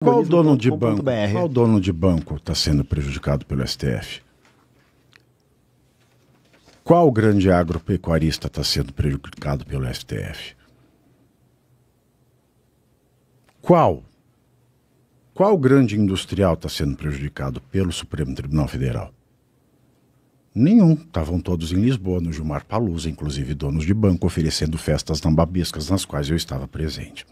Qual dono de banco? Qual dono de banco está sendo prejudicado pelo STF? Qual grande agropecuarista está sendo prejudicado pelo STF? Qual grande industrial está sendo prejudicado pelo Supremo Tribunal Federal? Nenhum. Estavam todos em Lisboa, no Gilmar Palusa, inclusive donos de banco, oferecendo festas nambabescas nas quais eu estava presente.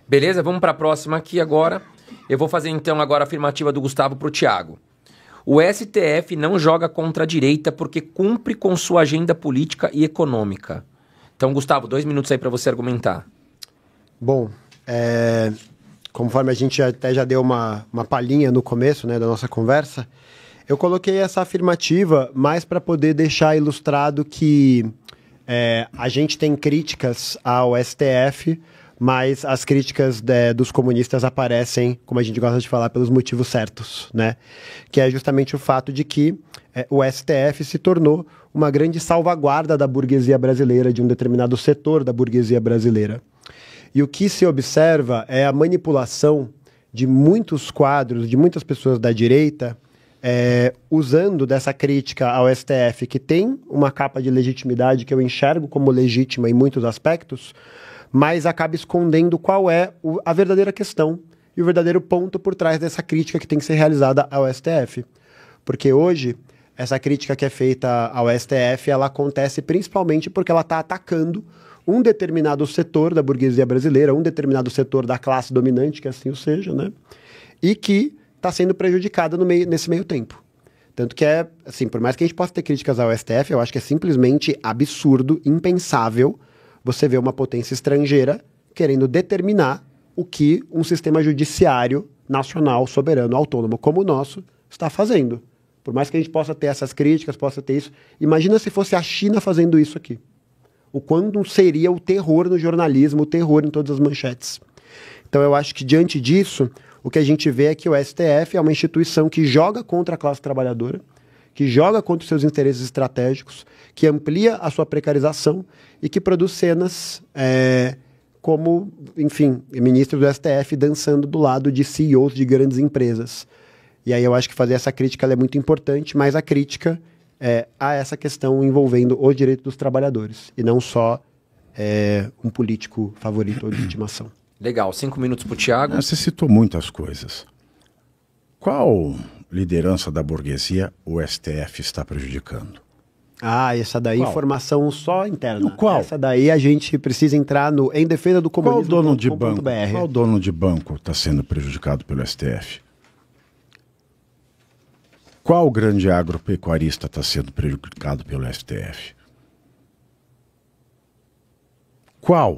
Beleza, vamos para a próxima aqui agora. Eu vou fazer então agora a afirmativa do Gustavo para o Thiago. O STF não joga contra a direita porque cumpre com sua agenda política e econômica. Então, Gustavo, 2 minutos aí para você argumentar. Bom, conforme a gente até já deu uma palhinha no começo, né, da nossa conversa, eu coloquei essa afirmativa mais para poder deixar ilustrado que a gente tem críticas ao STF, mas as críticas dos comunistas aparecem, como a gente gosta de falar, pelos motivos certos, né? Que é justamente o fato de que o STF se tornou uma grande salvaguarda da burguesia brasileira, de um determinado setor da burguesia brasileira. E o que se observa é a manipulação de muitos quadros, de muitas pessoas da direita, usando dessa crítica ao STF, que tem uma capa de legitimidade que eu enxergo como legítima em muitos aspectos, mas acaba escondendo qual é a verdadeira questão e o verdadeiro ponto por trás dessa crítica que tem que ser realizada ao STF. Porque hoje, essa crítica que é feita ao STF, ela acontece principalmente porque ela está atacando um determinado setor da burguesia brasileira, um determinado setor da classe dominante, que assim o seja, né? E que está sendo prejudicada nesse meio tempo. Tanto que assim, por mais que a gente possa ter críticas ao STF, eu acho que é simplesmente absurdo, impensável, você vê uma potência estrangeira querendo determinar o que um sistema judiciário nacional, soberano, autônomo como o nosso está fazendo. Por mais que a gente possa ter essas críticas, possa ter isso, imagina se fosse a China fazendo isso aqui. O quanto seria o terror no jornalismo, o terror em todas as manchetes. Então eu acho que diante disso, o que a gente vê é que o STF é uma instituição que joga contra a classe trabalhadora, que joga contra os seus interesses estratégicos, que amplia a sua precarização e que produz cenas como, enfim, ministros do STF dançando do lado de CEOs de grandes empresas. E aí eu acho que fazer essa crítica é muito importante, mas a crítica a essa questão envolvendo os direitos dos trabalhadores, e não só um político favorito ou de estimação. Legal, 5 minutos para o Thiago. Você citou muitas coisas. Qual liderança da burguesia o STF está prejudicando? Essa daí Qual? Informação só interna. Qual? Essa daí a gente precisa entrar no Em Defesa do Comunismo. Qual dono de banco está sendo prejudicado pelo STF? Qual grande agropecuarista está sendo prejudicado pelo STF? Qual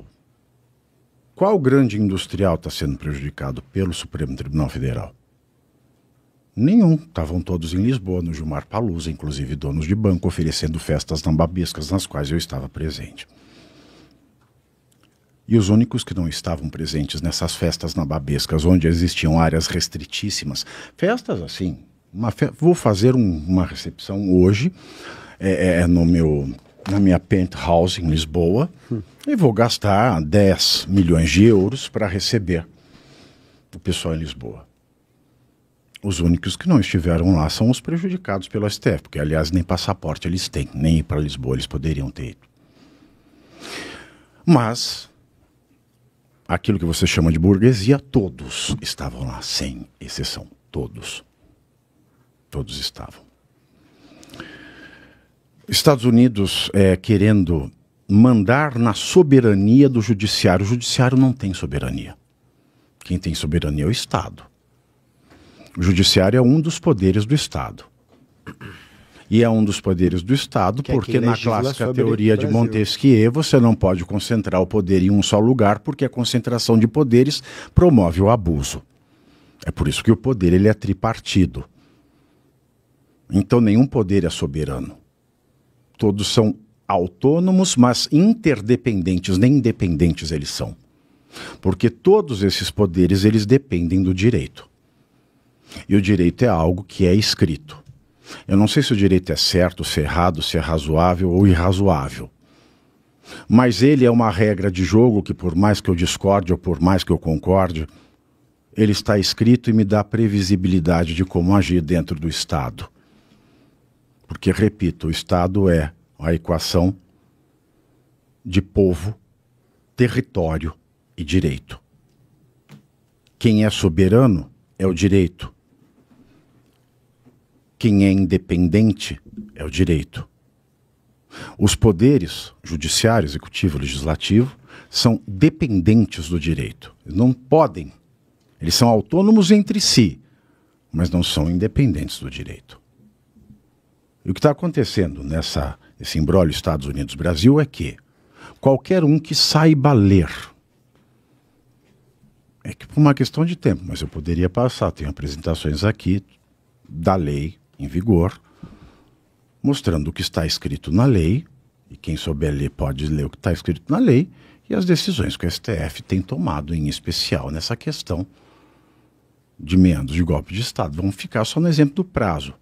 grande industrial está sendo prejudicado pelo Supremo Tribunal Federal? Nenhum. Estavam todos em Lisboa, no Gilmar Palusa, inclusive donos de banco, oferecendo festas nambabescas nas quais eu estava presente. E os únicos que não estavam presentes nessas festas nambabescas, onde existiam áreas restritíssimas, festas assim, vou fazer uma recepção hoje, na minha penthouse em Lisboa, e vou gastar 10 milhões de euros para receber o pessoal em Lisboa. Os únicos que não estiveram lá são os prejudicados pelo STF, porque, aliás, nem passaporte eles têm, nem ir para Lisboa eles poderiam ter ido. Mas, aquilo que você chama de burguesia, todos estavam lá, sem exceção. Todos. Todos estavam. Estados Unidos querendo mandar na soberania do judiciário. O judiciário não tem soberania. Quem tem soberania é o Estado. O judiciário é um dos poderes do Estado. E é um dos poderes do Estado porque na clássica teoria de Montesquieu você não pode concentrar o poder em um só lugar porque a concentração de poderes promove o abuso. É por isso que o poder ele é tripartido. Então nenhum poder é soberano. Todos são autônomos, mas interdependentes, nem independentes eles são. Porque todos esses poderes eles dependem do direito. E o direito é algo que é escrito. Eu não sei se o direito é certo, se é errado, se é razoável ou irrazoável. Mas ele é uma regra de jogo que, por mais que eu discorde ou por mais que eu concorde, ele está escrito e me dá previsibilidade de como agir dentro do Estado. Porque, repito, o Estado é a equação de povo, território e direito. Quem é soberano é o direito. Quem é independente é o direito. Os poderes, judiciário, executivo e legislativo, são dependentes do direito. Eles não podem. Eles são autônomos entre si, mas não são independentes do direito. E o que está acontecendo nesse imbróglio Estados Unidos-Brasil é que qualquer um que saiba ler, é que por uma questão de tempo, mas eu poderia passar, tenho apresentações aqui da lei em vigor, mostrando o que está escrito na lei, e quem souber ler pode ler o que está escrito na lei, e as decisões que o STF tem tomado, em especial nessa questão de meandros de golpe de Estado. Vamos ficar só no exemplo do prazo.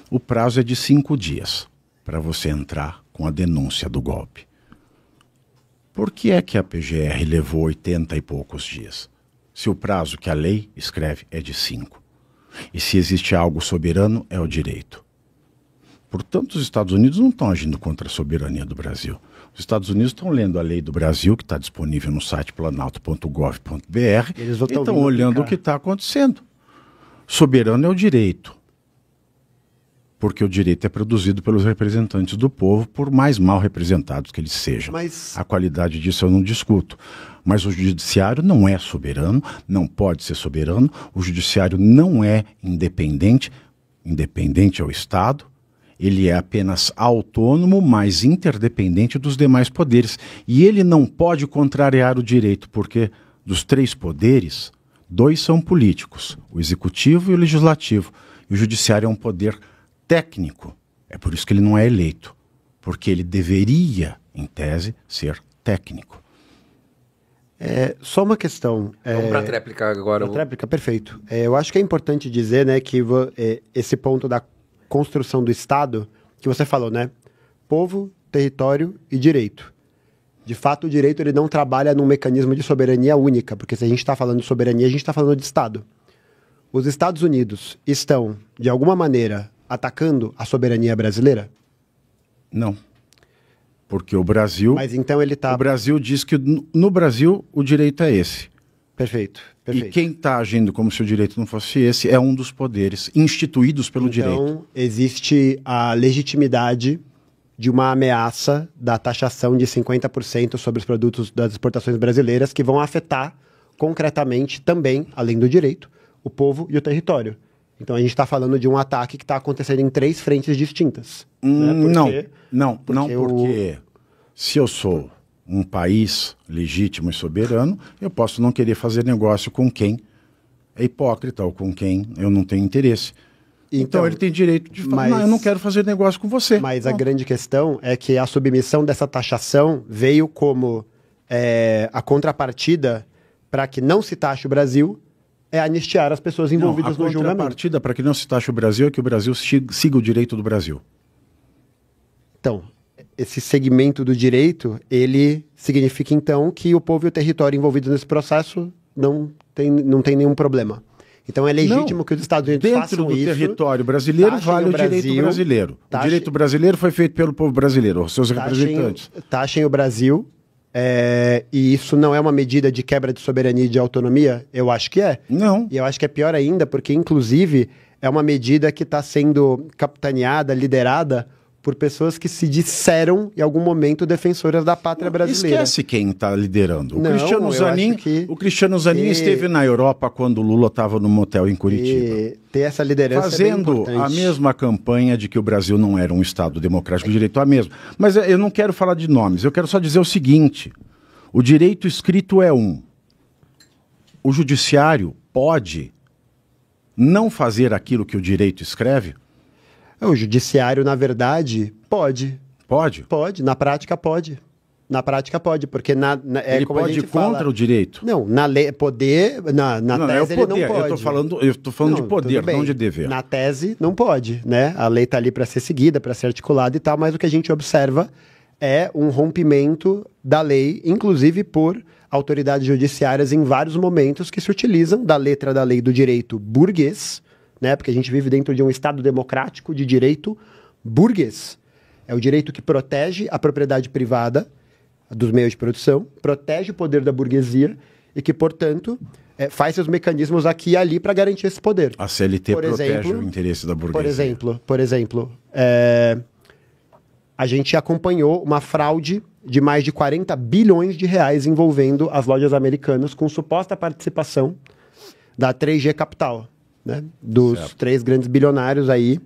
O prazo é de 5 dias para você entrar com a denúncia do golpe. Por que é que a PGR levou 80 e poucos dias? Se o prazo que a lei escreve é de 5. E se existe algo soberano, é o direito. Portanto, os Estados Unidos não estão agindo contra a soberania do Brasil. Os Estados Unidos estão lendo a lei do Brasil, que está disponível no site planalto.gov.br, e estão olhando o que está acontecendo. Soberano é o direito. Porque o direito é produzido pelos representantes do povo, por mais mal representados que eles sejam. Mas a qualidade disso eu não discuto. Mas o judiciário não é soberano, não pode ser soberano, o judiciário não é independente, independente ao Estado, ele é apenas autônomo, mas interdependente dos demais poderes. E ele não pode contrariar o direito, porque dos 3 poderes, 2 são políticos, o executivo e o legislativo. E o judiciário é um poder técnico. É por isso que ele não é eleito, porque ele deveria, em tese, ser técnico. Só uma questão. Vamos para a tréplica agora. Tréplica, perfeito. Eu acho que é importante dizer, né, que esse ponto da construção do Estado, que você falou, né? Povo, território e direito. De fato, o direito ele não trabalha num mecanismo de soberania única, porque se a gente está falando de soberania, a gente está falando de Estado. Os Estados Unidos estão, de alguma maneira, atacando a soberania brasileira? Não. Porque o Brasil... Mas então ele está... O Brasil diz que no Brasil o direito é esse. Perfeito. E quem está agindo como se o direito não fosse esse é um dos poderes instituídos pelo direito. Então, existe a legitimidade de uma ameaça da taxação de 50% sobre os produtos das exportações brasileiras que vão afetar concretamente também, além do direito, o povo e o território. Então a gente está falando de um ataque que está acontecendo em 3 frentes distintas. Né? Porque se eu sou um país legítimo e soberano, eu posso não querer fazer negócio com quem é hipócrita ou com quem eu não tenho interesse. Então ele tem direito de falar, não, eu não quero fazer negócio com você. Mas a grande questão é que a submissão dessa taxação veio como a contrapartida para que não se taxe o Brasil, é anistiar as pessoas envolvidas no julgamento. A contrapartida para que não se taxe o Brasil é que o Brasil siga o direito do Brasil. Então, esse segmento do direito, ele significa então que o povo e o território envolvidos nesse processo não tem nenhum problema. Então é legítimo que os Estados Unidos façam isso. Dentro do território brasileiro vale o direito brasileiro. O direito brasileiro foi feito pelo povo brasileiro, os seus representantes. Taxem o Brasil, e isso não é uma medida de quebra de soberania e de autonomia? Eu acho que é. Não. E eu acho que é pior ainda, porque inclusive é uma medida que está sendo capitaneada, liderada por pessoas que se disseram, em algum momento, defensoras da pátria brasileira. Esquece quem está liderando. O Cristiano Zanin esteve na Europa quando o Lula estava no motel em Curitiba. Ter essa liderança fazendo a mesma campanha de que o Brasil não era um Estado democrático de direito, a mesma. Mas eu não quero falar de nomes, eu quero só dizer o seguinte. O direito escrito é um. O judiciário pode não fazer aquilo que o direito escreve? O judiciário, na verdade, pode. Pode? Pode, na prática pode. Na prática pode, porque ele pode ir contra o direito? Não, na lei, poder, na não, tese é o poder. ele não pode. Eu tô falando de poder, não de dever. Na tese não pode, né? A lei está ali para ser seguida, para ser articulada e tal, mas o que a gente observa é um rompimento da lei, inclusive por autoridades judiciárias em vários momentos que se utilizam da letra da lei do direito burguês, né? Porque a gente vive dentro de um Estado democrático de direito burguês. É o direito que protege a propriedade privada dos meios de produção, protege o poder da burguesia e que, portanto, faz seus mecanismos aqui e ali para garantir esse poder. A CLT protege o interesse da burguesia. Por exemplo, a gente acompanhou uma fraude de mais de 40 bilhões de reais envolvendo as lojas americanas com suposta participação da 3G Capital, né? Dos 3 grandes bilionários aí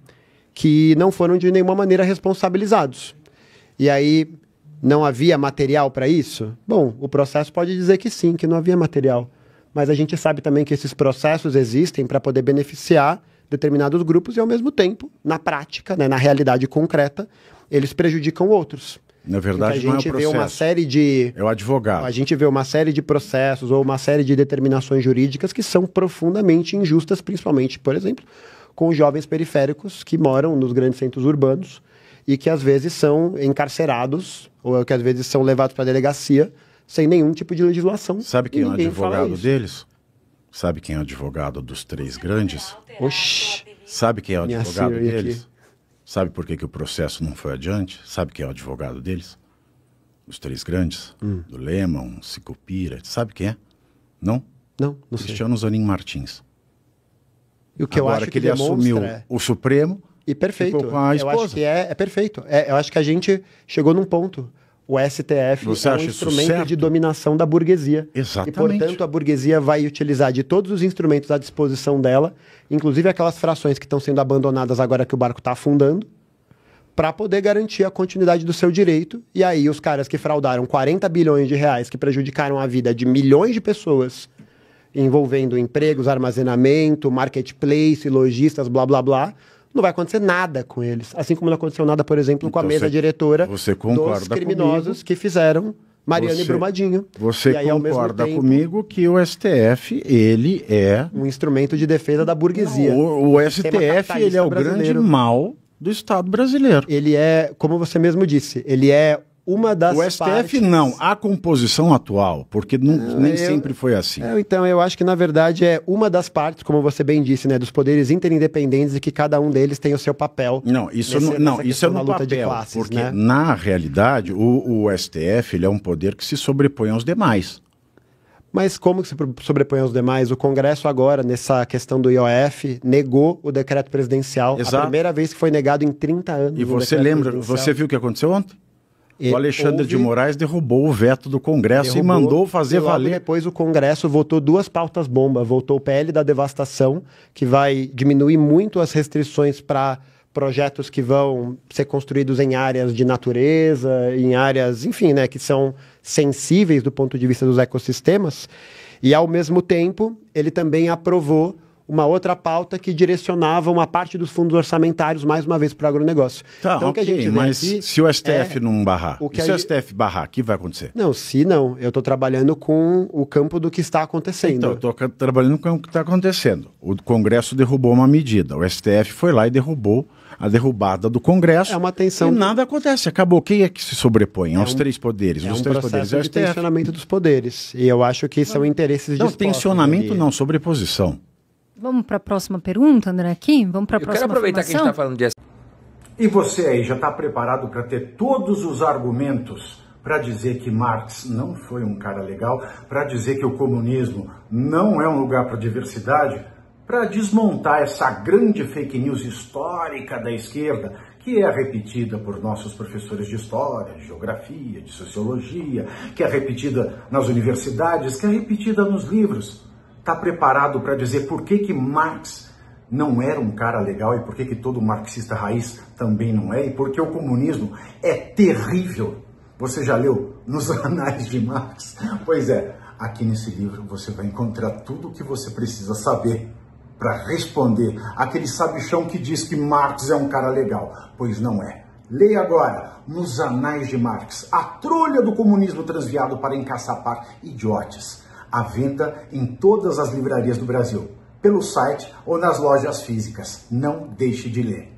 que não foram de nenhuma maneira responsabilizados. E aí, não havia material para isso? Bom, o processo pode dizer que sim, que não havia material. Mas a gente sabe também que esses processos existem para poder beneficiar determinados grupos e, ao mesmo tempo, na prática, né, na realidade concreta, eles prejudicam outros. Na verdade, não é o processo. Vê uma série de... É o advogado. A gente vê uma série de processos ou uma série de determinações jurídicas que são profundamente injustas, principalmente, por exemplo, com os jovens periféricos que moram nos grandes centros urbanos e que às vezes são encarcerados ou que às vezes são levados para a delegacia sem nenhum tipo de legislação. Sabe quem é o advogado deles? Sabe quem é o advogado dos 3 grandes? Oxi. Sabe quem é o advogado deles? Aqui. Sabe por que o processo não foi adiante? Sabe quem é o advogado deles? Os 3 grandes? Do Lehman, Sicupira. Sabe quem é? Não? Não sei. Cristiano Zanin Martins. E o que Agora eu acho que ele assumiu o Supremo... E perfeito. Ficou com a esposa. Eu acho que é perfeito. Eu acho que a gente chegou num ponto. O STF Você é um acha instrumento de dominação da burguesia. Exatamente. E, portanto, a burguesia vai utilizar de todos os instrumentos à disposição dela, inclusive aquelas frações que estão sendo abandonadas agora que o barco está afundando, para poder garantir a continuidade do seu direito. E aí os caras que fraudaram 40 bilhões de reais, que prejudicaram a vida de milhões de pessoas, envolvendo empregos, armazenamento, marketplace, lojistas, blá, blá, blá, não vai acontecer nada com eles. Assim como não aconteceu nada, por exemplo, com a mesa diretora dos criminosos que fizeram Mariana e Brumadinho. Você aí, concorda comigo que o STF, ele é... um instrumento de defesa da burguesia. O STF, ele é o grande mal do Estado brasileiro. Ele é, como você mesmo disse, ele é uma das partes... O STF não, a composição atual, porque nem sempre foi assim. Então, eu acho que, na verdade, é uma das partes, como você bem disse, né, dos poderes interindependentes e que cada um deles tem o seu papel. Não, isso é no papel, de classes, porque, né? Na realidade, o STF ele é um poder que se sobrepõe aos demais. Mas como que se sobrepõe aos demais? O Congresso agora, nessa questão do IOF, negou o decreto presidencial. Exato. A primeira vez que foi negado em 30 anos. E você lembra, você viu o que aconteceu ontem? O Alexandre de Moraes derrubou o veto do Congresso e mandou fazer valer. Depois o Congresso votou 2 pautas-bomba. Votou o PL da devastação, que vai diminuir muito as restrições para projetos que vão ser construídos em áreas de natureza, em áreas, enfim, né, que são sensíveis do ponto de vista dos ecossistemas. E, ao mesmo tempo, ele também aprovou uma outra pauta que direcionava uma parte dos fundos orçamentários, mais uma vez, para o agronegócio. Tá, então, okay, que a gente mas aqui se o STF não barrar, se o STF barrar, o que vai acontecer? Não, eu estou trabalhando com o campo do que está acontecendo. Então, eu estou trabalhando com o que está acontecendo. O Congresso derrubou uma medida, o STF foi lá e derrubou a derrubada do Congresso. É uma tensão. E nada acontece, acabou. Quem é que se sobrepõe aos 3 poderes? Os 3 poderes é o STF. Tensionamento dos poderes. E eu acho que são interesses dispostos. Não, tensionamento não, sobreposição. Vamos para a próxima pergunta, André, aqui? Vamos para a próxima Eu quero aproveitar que a gente está falando de... E você aí, já está preparado para ter todos os argumentos para dizer que Marx não foi um cara legal, para dizer que o comunismo não é um lugar para diversidade, para desmontar essa grande fake news histórica da esquerda, que é repetida por nossos professores de história, de geografia, de sociologia, que é repetida nas universidades, que é repetida nos livros. Está preparado para dizer por que Marx não era um cara legal e por que todo marxista raiz também não é, e por que o comunismo é terrível? Você já leu nos anais de Marx? Pois é, aqui nesse livro você vai encontrar tudo o que você precisa saber para responder aquele sabichão que diz que Marx é um cara legal. Pois não é. Leia agora, Nos Anais de Marx, a trolha do comunismo transviado para encaçapar idiotes. À venda em todas as livrarias do Brasil, pelo site ou nas lojas físicas. Não deixe de ler.